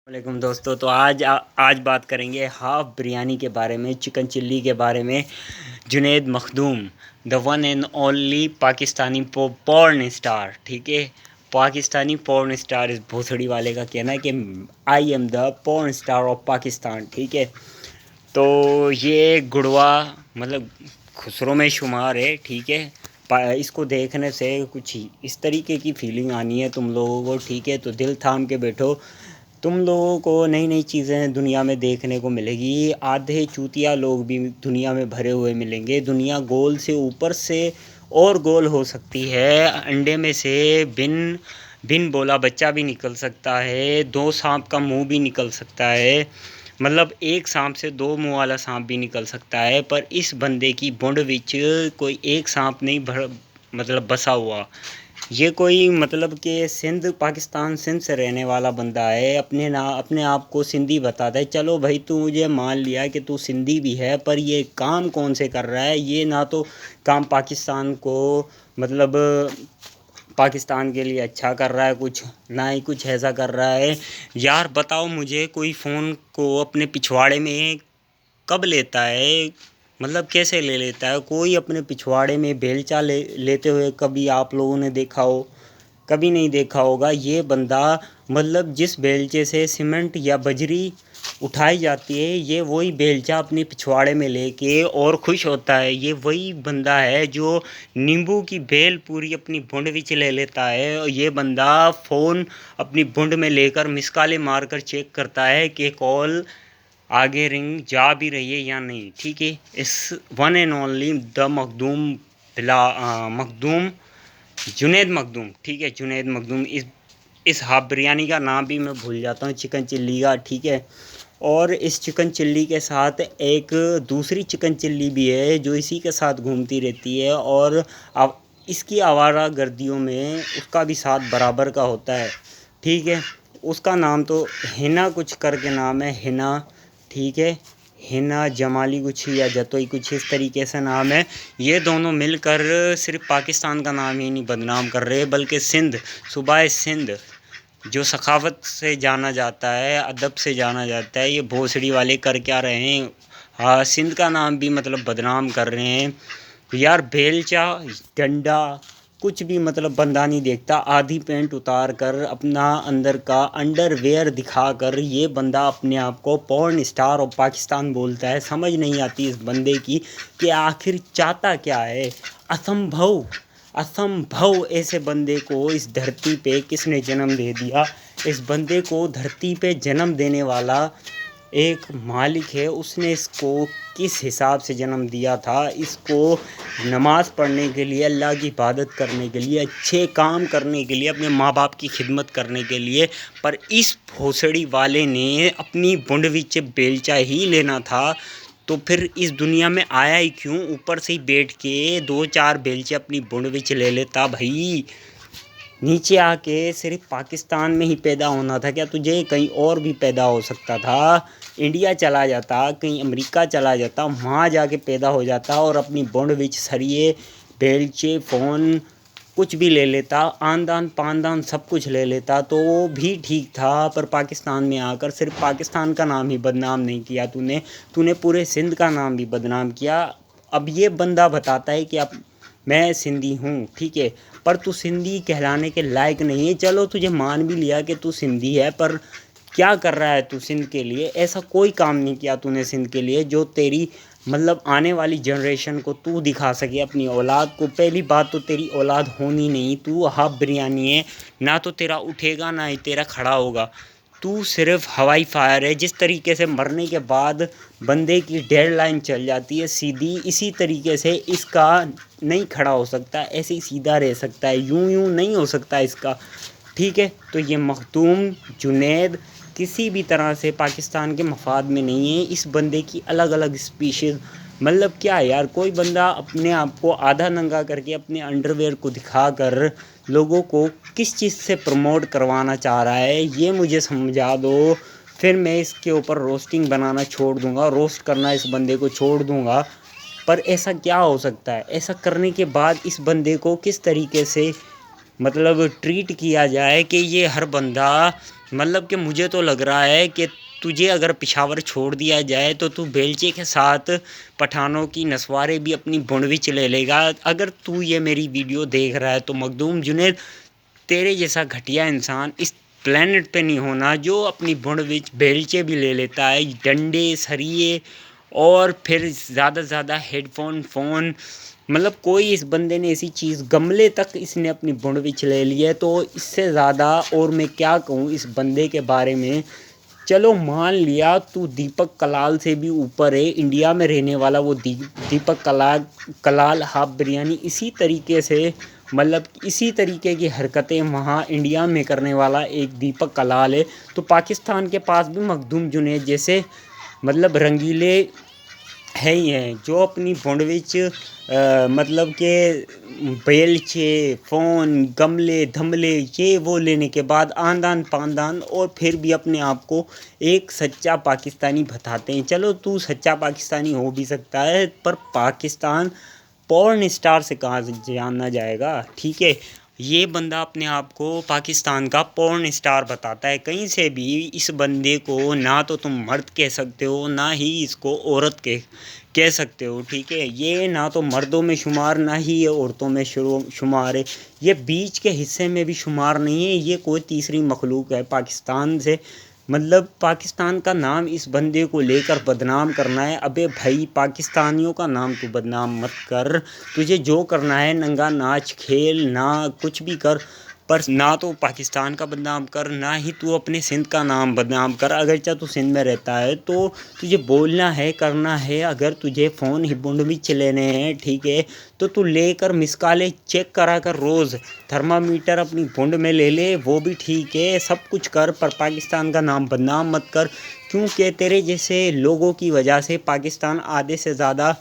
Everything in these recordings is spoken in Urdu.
علیکم دوستو، تو آج بات کریں گے ہاف بریانی کے بارے میں، چکن چلی کے بارے میں۔ Junaid Makhdoom, the one and only Pakistani porn star, ٹھیک ہے۔ پاکستانی پورن اسٹار، اس بھوسڑی والے کا کہنا ہے کہ I am the porn star of Pakistan, ٹھیک ہے۔ تو یہ گڑوا مطلب خسروں میں شمار ہے، ٹھیک ہے۔ اس کو دیکھنے سے کچھ اس طریقے کی فیلنگ آنی ہے تم لوگوں کو، ٹھیک ہے۔ تو دل تھام کے بیٹھو، تم لوگوں کو نئی نئی چیزیں دنیا میں دیکھنے کو ملے گی۔ آدھے چوتیا لوگ بھی دنیا میں بھرے ہوئے ملیں گے۔ دنیا گول سے اوپر سے اور گول ہو سکتی ہے۔ انڈے میں سے بن بولا بچہ بھی نکل سکتا ہے۔ 2 سانپ کا منہ بھی نکل سکتا ہے، مطلب ایک سانپ سے 2 منہ والا سانپ بھی نکل سکتا ہے۔ پر اس بندے کی بونڈ وچ کوئی ایک سانپ نہیں مطلب بسا ہوا۔ یہ کوئی مطلب کہ پاکستان سندھ سے رہنے والا بندہ ہے، اپنے آپ کو سندھی بتاتا ہے۔ چلو بھائی، تو مجھے مان لیا کہ تو سندھی بھی ہے، پر یہ کام کون سے کر رہا ہے؟ یہ نہ تو کام پاکستان کو مطلب پاکستان کے لیے اچھا کر رہا ہے کچھ، نہ ہی کچھ ایسا کر رہا ہے۔ یار بتاؤ مجھے، کوئی فون کو اپنے پچھواڑے میں کب لیتا ہے؟ مطلب کیسے لے لیتا ہے کوئی اپنے پچھواڑے میں بیلچہ لیتے ہوئے؟ کبھی آپ لوگوں نے دیکھا ہو؟ کبھی نہیں دیکھا ہوگا۔ یہ بندہ مطلب جس بیلچے سے سیمنٹ یا بجری اٹھائی جاتی ہے، یہ وہی بیلچہ اپنے پچھواڑے میں لے کے اور خوش ہوتا ہے۔ یہ وہی بندہ ہے جو نیمبو کی بیل پوری اپنی بونڈ وچ لے لیتا ہے، اور یہ بندہ فون اپنی بونڈ میں لے کر مسکالے مار کر چیک کرتا ہے کہ کال آگے رنگ جا بھی رہی ہے یا نہیں، ٹھیک ہے۔ اس ون اینڈ اونلی دا مخدوم جنید مخدوم، ٹھیک ہے، جنید مخدوم۔ اس ہاف بریانی کا نام بھی میں بھول جاتا ہوں، چکن چلی کا، ٹھیک ہے۔ اور اس چکن چلی کے ساتھ ایک دوسری چکن چلی بھی ہے جو اسی کے ساتھ گھومتی رہتی ہے، اور اس کی آوارہ گردیوں میں اس کا بھی ساتھ برابر کا ہوتا ہے، ٹھیک ہے۔ اس کا نام تو ہنا کچھ کر کے نام ہے، ہنا، ٹھیک ہے۔ ہنا جمالی کچھ یا جتوئی کچھ اس طریقے سے نام ہے۔ یہ دونوں مل کر صرف پاکستان کا نام ہی نہیں بدنام کر رہے، بلکہ صوبہ سندھ جو سخاوت سے جانا جاتا ہے، ادب سے جانا جاتا ہے، یہ بھوسڑی والے کر کیا رہے ہیں؟ سندھ کا نام بھی مطلب بدنام کر رہے ہیں۔ یار بیلچا ڈنڈا کچھ بھی مطلب بندہ نہیں دیکھتا۔ آدھی پینٹ اتار کر اپنا اندر کا انڈر ویئر دکھا کر یہ بندہ اپنے آپ کو پورن اسٹار آف پاکستان بولتا ہے۔ سمجھ نہیں آتی اس بندے کی کہ آخر چاہتا کیا ہے۔ اسمبھو ایسے بندے کو اس دھرتی پہ کس نے جنم دے دیا؟ اس بندے کو دھرتی پہ جنم دینے والا ایک مالک ہے، اس نے اس کو کس حساب سے جنم دیا تھا؟ اس کو نماز پڑھنے کے لیے، اللہ کی عبادت کرنے کے لیے، اچھے کام کرنے کے لیے، اپنے ماں باپ کی خدمت کرنے کے لیے۔ پر اس بھوسڑی والے نے اپنی بونڈ وچ بیلچہ ہی لینا تھا تو پھر اس دنیا میں آیا ہی کیوں؟ اوپر سے ہی بیٹھ کے 2-4 بیلچے اپنی بونڈ وچ لے لیتا بھائی۔ نیچے آ کے صرف پاکستان میں ہی پیدا ہونا تھا کیا؟ تجھے کہیں اور بھی پیدا ہو سکتا تھا، انڈیا چلا جاتا، کہیں امریکہ چلا جاتا، وہاں جا کے پیدا ہو جاتا اور اپنی بونڈ وچ سریے، بیلچے، فون کچھ بھی لے لیتا، آندان پاندان سب کچھ لے لیتا تو وہ بھی ٹھیک تھا۔ پر پاکستان میں آ کر صرف پاکستان کا نام ہی بدنام نہیں کیا تو نے پورے سندھ کا نام بھی بدنام کیا۔ اب یہ بندہ بتاتا ہے کہ اب میں سندھی ہوں، ٹھیک ہے، پر تو سندھی کہلانے کے لائق نہیں ہے۔ چلو تجھے مان بھی لیا کہ تو سندھی ہے، پر کیا کر رہا ہے تو سندھ کے لیے؟ ایسا کوئی کام نہیں کیا تو نے سندھ کے لیے جو تیری مطلب آنے والی جنریشن کو تو دکھا سکے، اپنی اولاد کو۔ پہلی بات تو تیری اولاد ہونی نہیں، تو ہاف بریانی ہے، نہ تو تیرا اٹھے گا نہ ہی تیرا کھڑا ہوگا۔ تو صرف ہوائی فائر ہے۔ جس طریقے سے مرنے کے بعد بندے کی ڈیڈ لائن چل جاتی ہے سیدھی، اسی طریقے سے اس کا نہیں کھڑا ہو سکتا، ایسے ہی سیدھا رہ سکتا ہے، یوں نہیں ہو سکتا اس کا، ٹھیک ہے۔ تو یہ مخدوم جنید کسی بھی طرح سے پاکستان کے مفاد میں نہیں ہے۔ اس بندے کی الگ الگ اسپیشیز مطلب کیا ہے یار؟ کوئی بندہ اپنے آپ کو آدھا ننگا کر کے اپنے انڈر ویئر کو دکھا کر لوگوں کو کس چیز سے پروموٹ کروانا چاہ رہا ہے، یہ مجھے سمجھا دو۔ پھر میں اس کے اوپر روسٹنگ بنانا چھوڑ دوں گا، روسٹ کرنا اس بندے کو چھوڑ دوں گا۔ پر ایسا کیا ہو سکتا ہے؟ ایسا کرنے کے بعد اس بندے کو کس طریقے سے مطلب ٹریٹ کیا جائے کہ یہ ہر بندہ مطلب کہ مجھے تو لگ رہا ہے کہ تجھے اگر پشاور چھوڑ دیا جائے تو تو بیلچے کے ساتھ پٹھانوں کی نسواریں بھی اپنی بونڈوچ لے لے گا۔ اگر تو یہ میری ویڈیو دیکھ رہا ہے تو مخدوم جنید، تیرے جیسا گھٹیا انسان اس پلینٹ پہ نہیں ہونا جو اپنی بونڈوچ بیلچے بھی لے لیتا ہے، ڈنڈے سریے اور پھر زیادہ سے زیادہ ہیڈ فون، مطلب کوئی اس بندے نے ایسی چیز، گملے تک اس نے اپنی بونڈوچ لے لی ہے۔ تو اس سے زیادہ اور میں کیا کہوں اس بندے کے بارے میں۔ چلو مان لیا تو دیپک کلال سے بھی اوپر ہے، انڈیا میں رہنے والا وہ دیپک کلال ہاف بریانی اسی طریقے سے، مطلب اسی طریقے کی حرکتیں وہاں انڈیا میں کرنے والا ایک دیپک کلال ہے۔ تو پاکستان کے پاس بھی مخدوم جنید جیسے مطلب رنگیلے ہے ہی ہیں جو اپنی بونڈوچ مطلب کہ بیلچے، فون، گملے دھملے یہ وہ لینے کے بعد آندان پاندان اور پھر بھی اپنے آپ کو ایک سچا پاکستانی بتاتے ہیں۔ چلو تو سچا پاکستانی ہو بھی سکتا ہے پر پاکستان پورن اسٹار سے کہاں جانا جائے گا، ٹھیک ہے۔ یہ بندہ اپنے آپ کو پاکستان کا پورن اسٹار بتاتا ہے، کہیں سے بھی اس بندے کو نہ تو تم مرد کہہ سکتے ہو نہ ہی اس کو عورت کہہ سکتے ہو، ٹھیک ہے۔ یہ نہ تو مردوں میں شمار نہ ہی یہ عورتوں میں شمار ہے، یہ بیچ کے حصے میں بھی شمار نہیں ہے، یہ کوئی تیسری مخلوق ہے پاکستان سے۔ مطلب پاکستان کا نام اس بندے کو لے کر بدنام کرنا ہے۔ ابے بھائی پاکستانیوں کا نام تو بدنام مت کر، تجھے جو کرنا ہے ننگا ناچ کھیل نہ کچھ بھی کر، پر نہ تو پاکستان کا بدنام کر نہ ہی تو اپنے سندھ کا نام بدنام کر۔ اگرچہ تو سندھ میں رہتا ہے تو تجھے بولنا ہے کرنا ہے، اگر تجھے فون ہی بونڈوچ لینے ہیں ٹھیک ہے تو لے کر مسکالے چیک کرا کر، روز تھرمامیٹر اپنی بونڈ میں لے لے، وہ بھی ٹھیک ہے، سب کچھ کر پر پاکستان کا نام بدنام مت کر، کیونکہ تیرے جیسے لوگوں کی وجہ سے پاکستان آدھے سے زیادہ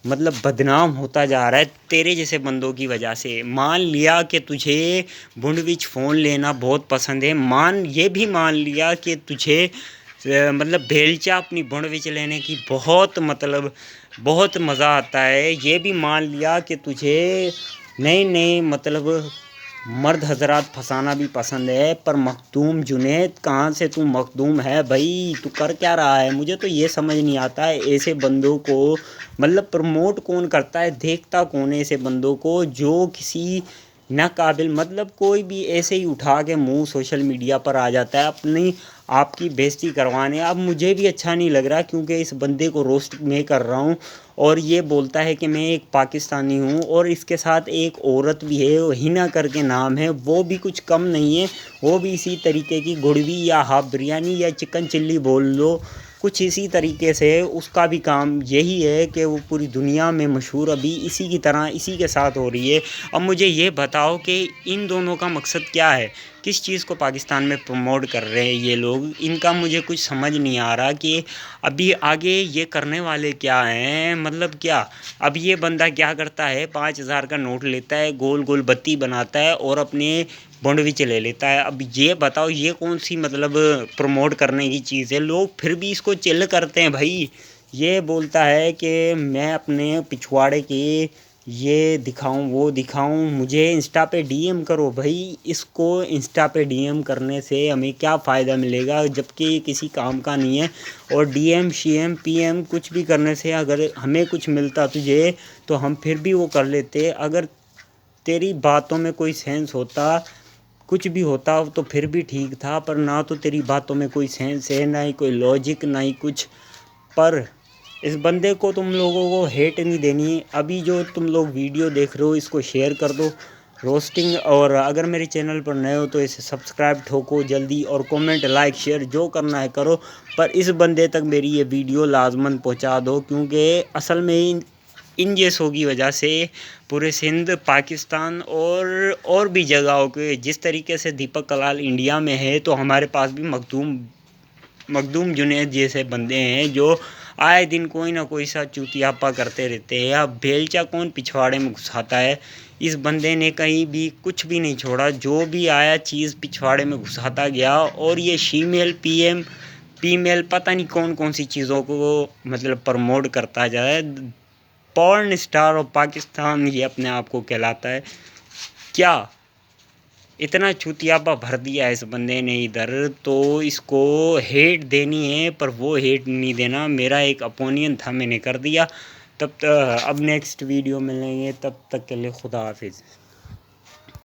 مطلب بدنام ہوتا جا رہا ہے، تیرے جیسے بندوں کی وجہ سے۔ مان لیا کہ تجھے بونڈوچ فون لینا بہت پسند ہے، یہ بھی مان لیا کہ تجھے مطلب بیلچہ اپنی بونڈوچ لینے کی بہت مزہ آتا ہے، یہ بھی مان لیا کہ تجھے نئے مطلب مرد حضرات پھنسانا بھی پسند ہے، پر مخدوم جنید کہاں سے تو مخدوم ہے بھائی، تو کر کیا رہا ہے؟ مجھے تو یہ سمجھ نہیں آتا ہے ایسے بندوں کو مطلب پروموٹ کون کرتا ہے، دیکھتا کون ہے ایسے بندوں کو جو کسی ناقابل، مطلب کوئی بھی ایسے ہی اٹھا کے منہ سوشل میڈیا پر آ جاتا ہے اپنی آپ کی بےزتی کروانے۔ اب مجھے بھی اچھا نہیں لگ رہا کیونکہ اس بندے کو روسٹ میں کر رہا ہوں اور یہ بولتا ہے کہ میں ایک پاکستانی ہوں، اور اس کے ساتھ ایک عورت بھی ہے، ہینا کر کے نام ہے، وہ بھی کچھ کم نہیں ہے، وہ بھی اسی طریقے کی گڑوی یا ہاف بریانی یا چکن چلی بول لو، کچھ اسی طریقے سے اس کا بھی کام یہی ہے کہ وہ پوری دنیا میں مشہور ابھی اسی کی طرح اسی کے ساتھ ہو رہی ہے۔ اب مجھے یہ بتاؤ کہ ان دونوں کا مقصد کیا ہے، کس چیز کو پاکستان میں پروموٹ کر رہے ہیں یہ لوگ، ان کا مجھے کچھ سمجھ نہیں آ رہا کہ ابھی آگے یہ کرنے والے کیا ہیں، مطلب کیا۔ اب یہ بندہ کیا کرتا ہے، 5000 کا نوٹ لیتا ہے، گول گول بتی بناتا ہے اور اپنے بونڈوچ لے لیتا ہے۔ اب یہ بتاؤ یہ کون سی مطلب پروموٹ کرنے کی چیز ہے، لوگ پھر بھی اس کو چل کرتے ہیں بھائی۔ یہ بولتا ہے کہ میں اپنے پچھواڑے کے یہ دکھاؤں وہ دکھاؤں، مجھے انسٹا پہ ڈی ایم کرو بھائی۔ اس کو انسٹا پہ ڈی ایم کرنے سے ہمیں کیا فائدہ ملے گا جبکہ یہ کسی کام کا نہیں ہے، اور ڈی ایم شی ایم پی ایم کچھ بھی کرنے سے اگر ہمیں کچھ ملتا تجھے تو ہم پھر بھی وہ کر لیتے۔ اگر تیری باتوں میں کوئی سینس ہوتا کچھ بھی ہوتا تو پھر بھی ٹھیک تھا، پر نہ تو تیری باتوں میں کوئی سینس ہے، نہ ہی کوئی لاجک، نہ ہی کچھ۔ پر اس بندے کو تم لوگوں کو ہیٹ نہیں دینی، ابھی جو تم لوگ ویڈیو دیکھ رہے ہو اس کو شیئر کر دو روسٹنگ، اور اگر میرے چینل پر نئے ہو تو اسے سبسکرائب ٹھوکو جلدی، اور کومنٹ لائک شیئر جو کرنا ہے کرو، پر اس بندے تک میری یہ ویڈیو لازماً پہنچا دو، کیونکہ اصل میں ان جیسوں کی وجہ سے پورے سندھ پاکستان اور بھی جگہوں کے، جس طریقے سے دیپک کلال انڈیا میں ہے تو ہمارے پاس بھی مخدوم جنید جیسے بندے ہیں جو آئے دن کوئی نہ کوئی سا چوتیاپا کرتے رہتے ہیں۔ اب بیلچہ کون پچھواڑے میں گھساتا ہے، اس بندے نے کہیں بھی کچھ بھی نہیں چھوڑا، جو بھی آیا چیز پچھواڑے میں گھساتا گیا، اور یہ شیمیل پی میل پتہ نہیں کون سی چیزوں کو مطلب پروموٹ کرتا جائے۔ پورن اسٹار آف پاکستان یہ اپنے آپ کو کہلاتا ہے کیا؟ اتنا چوتیاپا بھر دیا اس بندے نے ادھر، تو اس کو ہیٹ دینی ہے پر وہ ہیٹ نہیں دینا، میرا ایک اپونین تھا میں نے کر دیا۔ اب نیکسٹ ویڈیو ملیں گے، تب تک کے لیے خدا حافظ۔